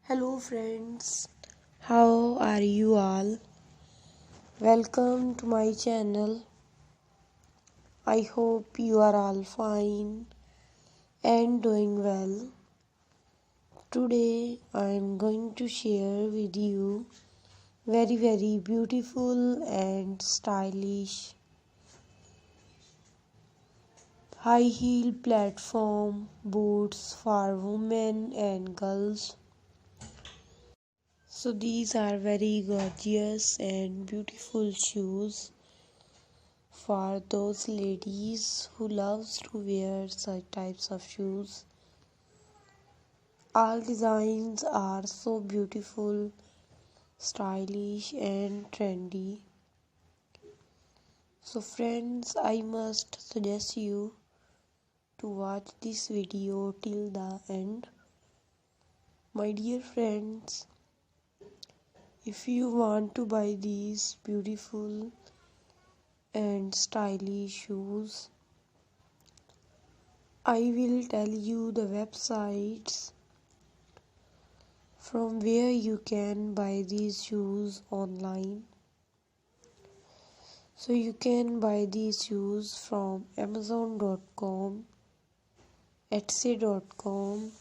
Hello, friends. How are you all? Welcome to my channel. I hope you are all fine and doing well. Today, I am going to share with you very beautiful and stylish high heel platform boots for women and girls. So, these are very gorgeous and beautiful shoes for those ladies who loves to wear such types of shoes. All designs are so beautiful, stylish and trendy. So friends, I must suggest you to watch this video till the end. My dear friends, if you want to buy these beautiful and stylish shoes, I will tell you the websites from where you can buy these shoes online. So you can buy these shoes from amazon.com, etsy.com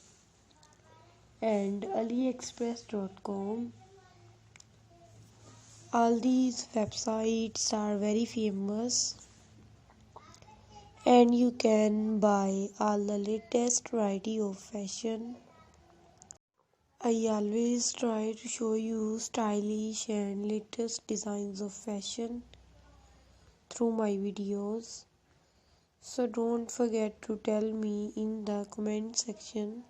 and aliexpress.com. All these websites are very famous and you can buy all the latest variety of fashion. I always try to show you stylish and latest designs of fashion through my videos. So don't forget to tell me in the comment section.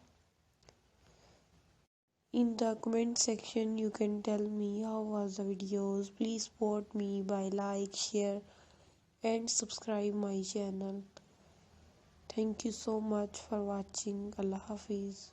In the comment section you can tell me how was the videos. Please support me by like, share and subscribe my channel. Thank you so much for watching. Allah Hafiz.